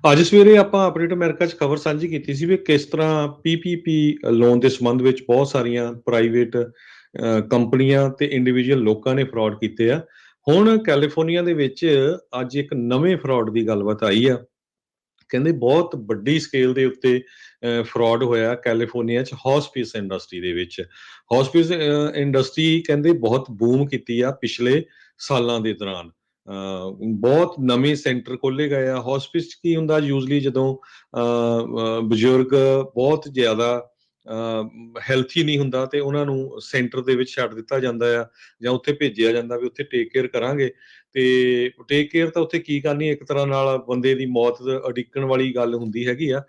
ਅੱਜ ਸਵੇਰੇ ਆਪਾਂ ਅਪਡੇਟ ਅਮਰੀਕਾ 'ਚ ਖਬਰ ਸਾਂਝੀ ਕੀਤੀ ਸੀ ਵੀ ਕਿਸ ਤਰ੍ਹਾਂ ਪੀਪੀਪੀ ਲੋਨ ਦੇ ਸੰਬੰਧ ਵਿੱਚ ਬਹੁਤ ਸਾਰੀਆਂ ਪ੍ਰਾਈਵੇਟ ਕੰਪਨੀਆਂ ਤੇ ਇੰਡੀਵਿਜੂਅਲ ਲੋਕਾਂ ਨੇ ਫਰਾਡ ਕੀਤੇ ਆ। ਹੁਣ ਕੈਲੀਫੋਰਨੀਆ ਦੇ ਵਿੱਚ ਅੱਜ ਇੱਕ ਨਵੇਂ ਫਰਾਡ ਦੀ ਗੱਲਬਾਤ ਆਈ ਆ। ਕਹਿੰਦੇ ਬਹੁਤ ਵੱਡੀ ਸਕੇਲ ਦੇ ਉੱਤੇ ਫਰਾਡ ਹੋਇਆ ਕੈਲੀਫੋਰਨੀਆ 'ਚ ਹੌਸਪੀਸ ਇੰਡਸਟਰੀ ਦੇ ਵਿੱਚ। ਹੌਸਪੀਸ ਇੰਡਸਟਰੀ ਕਹਿੰਦੇ ਬਹੁਤ ਬੂਮ ਕੀਤੀ ਆ ਪਿਛਲੇ ਸਾਲਾਂ ਦੇ ਦੌਰਾਨ। ਬਹੁਤ ਨਵੇਂ ਸੈਂਟਰ ਖੋਲ੍ਹੇ ਗਏ ਆ। ਹੌਸਪੀਸ 'ਚ ਕੀ ਹੁੰਦਾ ਯੂਜਲੀ ਜਦੋਂ ਬਜ਼ੁਰਗ ਬਹੁਤ ਜ਼ਿਆਦਾ ਹੈਲਥੀ ਨਹੀਂ ਹੁੰਦਾ ਤੇ ਉਹਨਾਂ ਨੂੰ ਸੈਂਟਰ ਦੇ ਵਿੱਚ ਛੱਡ ਦਿੱਤਾ ਜਾਂਦਾ ਆ ਜਾਂ ਉੱਥੇ ਭੇਜਿਆ ਜਾਂਦਾ ਵੀ ਉੱਥੇ ਟੇਕ ਕੇਅਰ ਕਰਾਂਗੇ। ਤੇ ਟੇਕ ਕੇਅਰ ਤਾਂ ਉੱਥੇ ਕੀ ਕਰਨੀ, ਇੱਕ ਤਰ੍ਹਾਂ ਨਾਲ ਬੰਦੇ ਦੀ ਮੌਤ ਉਡੀਕਣ ਵਾਲੀ ਗੱਲ ਹੁੰਦੀ ਹੈਗੀ ਆ।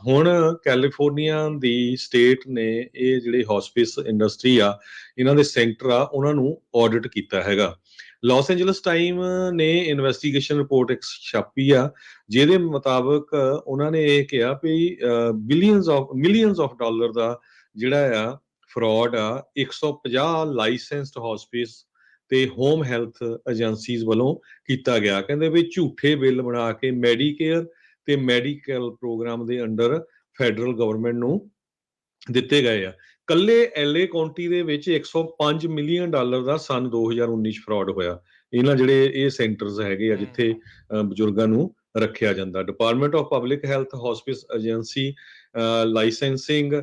ਹੁਣ ਕੈਲੀਫੋਰਨੀਆ ਦੀ ਸਟੇਟ ਨੇ ਇਹ ਜਿਹੜੇ ਹੌਸਪਿਸ ਇੰਡਸਟਰੀ ਆ, ਇਹਨਾਂ ਦੇ ਸੈਂਟਰ ਆ, ਉਹਨਾਂ ਨੂੰ ਆਡਿਟ ਕੀਤਾ ਹੈਗਾ। ਲਾਸ ਐਂਜਲਸ ਟਾਈਮ ਨੇ ਇਨਵੈਸਟੀਗੇਸ਼ਨ ਰਿਪੋਰਟ ਇੱਕ ਛਾਪੀ ਆ, ਜਿਹਦੇ ਮੁਤਾਬਕ ਉਹਨਾਂ ਨੇ ਇਹ ਕਿਹਾ ਵੀ ਮਿਲੀਅਨਸ ਆਫ ਡਾਲਰ ਦਾ ਜਿਹੜਾ ਆ ਫਰਾਡ ਆ 150 ਲਾਇਸੈਂਸਡ ਹੌਸਪਿਸ ਤੇ ਹੋਮ ਹੈਲਥ ਏਜੰਸੀਜ਼ ਵੱਲੋਂ ਕੀਤਾ ਗਿਆ। ਕਹਿੰਦੇ ਵੀ ਝੂਠੇ ਬਿੱਲ ਬਣਾ ਕੇ ਮੈਡੀਕੇਅਰ ਤੇ ਮੈਡੀਕਲ ਪ੍ਰੋਗਰਾਮ ਦੇ ਅੰਡਰ ਫੈਡਰਲ ਗਵਰਨਮੈਂਟ ਨੂੰ ਦਿੱਤੇ ਗਏ ਆ। ਕੱਲੇ ਐਲਏ ਕਾਉਂਟੀ ਦੇ ਵਿੱਚ 105 ਮਿਲੀਅਨ ਡਾਲਰ ਦਾ ਸਨ 2019 ਚ ਫਰਾਡ ਹੋਇਆ। ਇਹਨਾਂ ਜਿਹੜੇ ਇਹ ਸੈਂਟਰਸ ਹੈਗੇ ਆ ਜਿੱਥੇ ਬਜ਼ੁਰਗਾਂ ਨੂੰ ਰੱਖਿਆ ਜਾਂਦਾ। Department of public health hospice agency licensing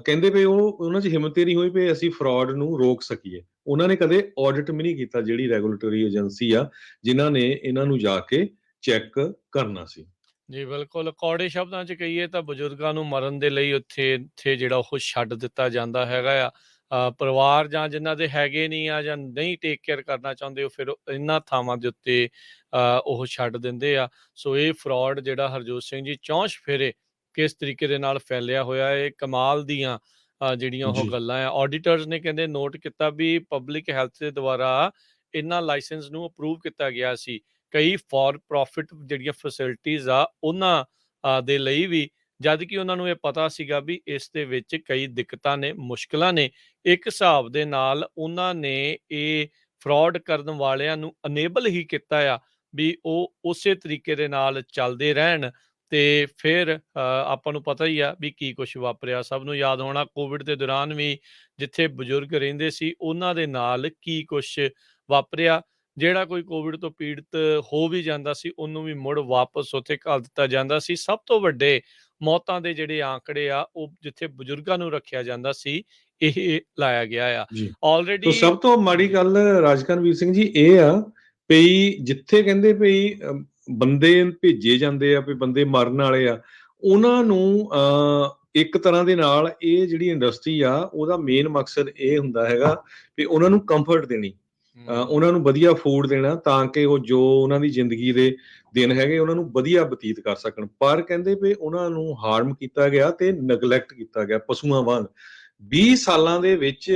ਕਹਿੰਦੇ ਵੀ ਉਹਨਾਂ 'ਚ ਹਿੰਮਤ ਹੀ ਨਹੀਂ ਹੋਈ ਵੀ ਅਸੀਂ ਫਰਾਡ ਨੂੰ ਰੋਕ ਸਕੀਏ। ਉਹਨਾਂ ਨੇ ਕਦੇ ਆਡਿਟ ਵੀ ਨਹੀਂ ਕੀਤਾ, ਜਿਹੜੀ ਰੈਗੂਲੇਟਰੀ ਏਜੰਸੀ ਆ ਜਿਨ੍ਹਾਂ ਨੇ ਇਹਨਾਂ ਨੂੰ ਜਾ ਕੇ ਚੈੱਕ ਕਰਨਾ ਸੀ। ਜੀ ਬਿਲਕੁਲ, ਕੌੜੇ ਸ਼ਬਦਾਂ 'ਚ ਕਹੀਏ ਤਾਂ ਬਜ਼ੁਰਗਾਂ ਨੂੰ ਮਰਨ ਦੇ ਲਈ ਉੱਥੇ ਜਿਹੜਾ ਉਹ ਛੱਡ ਦਿੱਤਾ ਜਾਂਦਾ ਹੈਗਾ ਆ। ਪਰਿਵਾਰ ਜਾਂ ਜਿਨ੍ਹਾਂ ਦੇ ਹੈਗੇ ਨਹੀਂ ਆ ਜਾਂ ਨਹੀਂ ਟੇਕ ਕੇਅਰ ਕਰਨਾ ਚਾਹੁੰਦੇ, ਉਹ ਫਿਰ ਇਹਨਾਂ ਥਾਵਾਂ ਦੇ ਉੱਤੇ ਉਹ ਛੱਡ ਦਿੰਦੇ ਆ। ਸੋ ਇਹ ਫਰਾਡ ਜਿਹੜਾ ਹਰਜੋਤ ਸਿੰਘ ਜੀ 64 ਫੇਰੇ ਕਿਸ ਤਰੀਕੇ ਦੇ ਨਾਲ ਫੈਲਿਆ ਹੋਇਆ, ਇਹ ਕਮਾਲ ਦੀਆਂ ਜਿਹੜੀਆਂ ਉਹ ਜੀ ਗੱਲਾਂ ਆ। ਆਡੀਟਰਸ ਨੇ ਕਹਿੰਦੇ ਨੋਟ ਕੀਤਾ ਵੀ ਪਬਲਿਕ ਹੈਲਥ ਦੇ ਦੁਆਰਾ ਇਹਨਾਂ ਲਾਇਸੈਂਸ ਨੂੰ ਅਪਰੂਵ ਕੀਤਾ ਗਿਆ ਸੀ। ਕਈ ਫੋਰ ਪ੍ਰੋਫਿਟ ਜਿਹੜੀਆਂ ਫੈਸਿਲਿਟੀਜ਼ ਆ ਉਹਨਾਂ ਦੇ ਲਈ ਵੀ, ਜਦ ਕਿ ਉਹਨਾਂ ਨੂੰ ਇਹ ਪਤਾ ਸੀਗਾ ਵੀ ਇਸ ਦੇ ਵਿੱਚ ਕਈ ਦਿੱਕਤਾਂ ਨੇ, ਮੁਸ਼ਕਲਾਂ ਨੇ। ਇੱਕ ਹਿਸਾਬ ਦੇ ਨਾਲ ਉਹਨਾਂ ਨੇ ਇਹ ਫਰਾਡ ਕਰਨ ਵਾਲਿਆਂ ਨੂੰ ਅਨੇਬਲ ਹੀ ਕੀਤਾ ਆ ਵੀ ਉਹ ਉਸੇ ਤਰੀਕੇ ਦੇ ਨਾਲ ਚੱਲਦੇ ਰਹਿਣ। ਤੇ ਫਿਰ ਆਪਾਂ ਨੂੰ ਪਤਾ ਹੀ ਆ ਵੀ ਕੀ ਕੁਛ ਵਾਪਰਿਆ। ਸਭ ਨੂੰ ਯਾਦ ਹੋਣਾ ਕੋਵਿਡ ਦੇ ਦੌਰਾਨ ਵੀ ਜਿੱਥੇ ਬਜ਼ੁਰਗ ਰਹਿੰਦੇ ਸੀ ਉਹਨਾਂ ਦੇ ਨਾਲ ਕੀ ਕੁਛ ਵਾਪਰਿਆ। ਜਿਹੜਾ ਕੋਈ ਕੋਵਿਡ ਤੋਂ ਪੀੜਤ ਹੋ ਵੀ ਜਾਂਦਾ ਸੀ, ਉਹਨੂੰ ਵੀ ਮੁੜ ਵਾਪਸ ਉੱਥੇ ਘੱਲ ਦਿੱਤਾ ਜਾਂਦਾ ਸੀ। ਸਭ ਤੋਂ ਵੱਡੇ ਮੌਤਾਂ ਦੇ ਜਿਹੜੇ ਆંકੜੇ ਆ, ਉਹ ਜਿੱਥੇ ਬਜ਼ੁਰਗਾਂ ਨੂੰ ਰੱਖਿਆ ਜਾਂਦਾ ਸੀ, ਇਹ ਲਾਇਆ ਗਿਆ ਆ। ਜੀ ਸੋ ਆਲਰੇਡੀ ਸਭ ਤੋਂ ਮਾੜੀ ਜੀ, ਗੱਲ ਰਾਜਕਰਨਵੀਰ ਸਿੰਘ ਜੀ ਇਹ ਆ ਵੀ ਜਿੱਥੇ ਕਹਿੰਦੇ ਵੀ ਬੰਦੇ ਭੇਜੇ ਜਾਂਦੇ ਆ ਵੀ ਬੰਦੇ ਮਰਨ ਵਾਲੇ ਆ, ਉਹਨਾਂ ਨੂੰ ਇੱਕ ਤਰ੍ਹਾਂ ਦੇ ਨਾਲ ਇਹ ਜਿਹੜੀ ਇੰਡਸਟਰੀ ਆ ਉਹਦਾ ਮੇਨ ਮਕਸਦ ਇਹ ਹੁੰਦਾ ਹੈਗਾ ਵੀ ਉਹਨਾਂ ਨੂੰ ਕੰਫਰਟ ਦੇਣੀ, ਉਹਨਾਂ ਨੂੰ ਵਧੀਆ ਫੂਡ ਦੇਣਾ ਤਾਂ ਕਿ ਉਹ ਜੋ ਉਹਨਾਂ ਦੀ ਜ਼ਿੰਦਗੀ ਦੇ ਦਿਨ ਹੈਗੇ ਉਹਨਾਂ ਨੂੰ ਵਧੀਆ ਬਤੀਤ ਕਰ ਸਕਣ। ਪਰ ਕਹਿੰਦੇ ਵੀ ਉਹਨਾਂ ਨੂੰ ਹਾਰਮ ਕੀਤਾ ਗਿਆ ਤੇ ਨਗਲੈਕਟ ਕੀਤਾ ਗਿਆ ਪਸ਼ੂਆਂ ਵਾਂਗ। 20 ਸਾਲਾਂ ਦੇ ਵਿੱਚ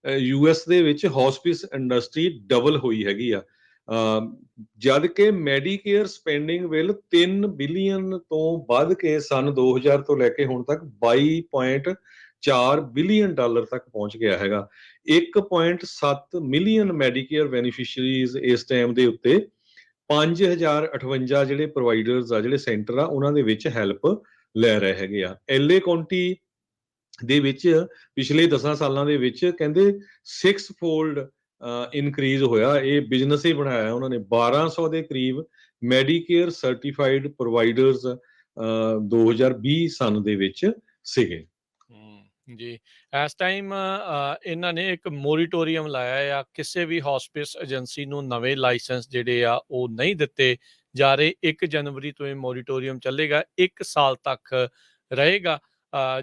ਯੂਐਸ ਦੇ ਵਿੱਚ ਹੌਸਪਿਸ ਇੰਡਸਟਰੀ ਡਬਲ ਹੋਈ ਹੈਗੀ ਆ। ਜਦ ਕਿ ਮੈਡੀਕੇਅਰ ਸਪੈਂਡਿੰਗ ਬਿੱਲ 3 ਬਿਲੀਅਨ ਤੋਂ ਵੱਧ ਕੇ ਸਨ 2000 ਤੋਂ ਲੈ ਕੇ ਹੁਣ ਤੱਕ 22.4 ਬਿਲੀਅਨ ਡਾਲਰ ਤੱਕ ਪਹੁੰਚ ਗਿਆ ਹੈਗਾ। 1.7 ਮਿਲੀਅਨ ਮੈਡੀਕੇਅਰ ਬੈਨੀਫੀਸ਼ੀਅਰੀਜ਼ ਇਸ ਟਾਈਮ ਦੇ ਉੱਤੇ 5058 ਜਿਹੜੇ ਪ੍ਰੋਵਾਈਡਰਸ ਆ, ਜਿਹੜੇ ਸੈਂਟਰ ਆ, ਉਹਨਾਂ ਦੇ ਵਿੱਚ ਹੈਲਪ ਲੈ ਰਹੇ ਹੈਗੇ ਆ। ਐਲਏ ਕਾਉਂਟੀ ਦੇ ਵਿੱਚ ਪਿਛਲੇ 10 ਸਾਲਾਂ ਦੇ ਵਿੱਚ ਕਹਿੰਦੇ 6 ਫੋਲਡ ਇਨਕਰੀਜ਼ ਹੋਇਆ। ਇਹ ਬਿਜ਼ਨਸ ਹੀ ਬਣਾਇਆ ਉਹਨਾਂ ਨੇ। 1200 ਦੇ ਕਰੀਬ ਮੈਡੀਕੇਅਰ ਸਰਟੀਫਾਈਡ ਪ੍ਰੋਵਾਈਡਰਸ 2020 ਸਨ ਦੇ ਵਿੱਚ ਸੀਗੇ। ਜੀ ਇਸ ਟਾਈਮ ਇਹਨਾਂ ਨੇ ਇੱਕ ਮੋਰੀਟੋਰੀਅਮ ਲਾਇਆ ਆ, ਕਿਸੇ ਵੀ ਹੌਸਪਿਸ ਏਜੰਸੀ ਨੂੰ ਨਵੇਂ ਲਾਇਸੈਂਸ ਜਿਹੜੇ ਆ ਉਹ ਨਹੀਂ ਦਿੱਤੇ ਜਾ ਰਹੇ। 1 ਜਨਵਰੀ ਤੋਂ ਇਹ ਮੋਰੀਟੋਰੀਅਮ ਚੱਲੇਗਾ, 1 ਸਾਲ ਤੱਕ ਰਹੇਗਾ।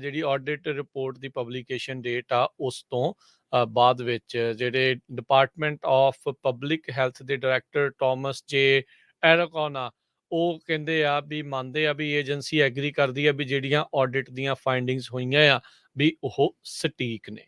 ਜਿਹੜੀ ਆਡਿਟ ਰਿਪੋਰਟ ਦੀ ਪਬਲੀਕੇਸ਼ਨ ਡੇਟ ਆ ਉਸ ਤੋਂ ਬਾਅਦ ਵਿੱਚ ਜਿਹੜੇ ਡਿਪਾਰਟਮੈਂਟ ਆਫ ਪਬਲਿਕ ਹੈਲਥ ਦੇ ਡਾਇਰੈਕਟਰ ਟੋਮਸ ਜੇ ਐਰੋਕੋਨਾ, ਉਹ ਕਹਿੰਦੇ ਆ ਵੀ ਮੰਨਦੇ ਆ ਵੀ ਏਜੰਸੀ ਐਗਰੀ ਕਰਦੀ ਆ ਵੀ ਜਿਹੜੀਆਂ ਆਡਿਟ ਦੀਆਂ ਫਾਈਂਡਿੰਗਸ ਹੋਈਆਂ ਆ ਵੀ ਉਹ ਸਟੀਕ ਨੇ।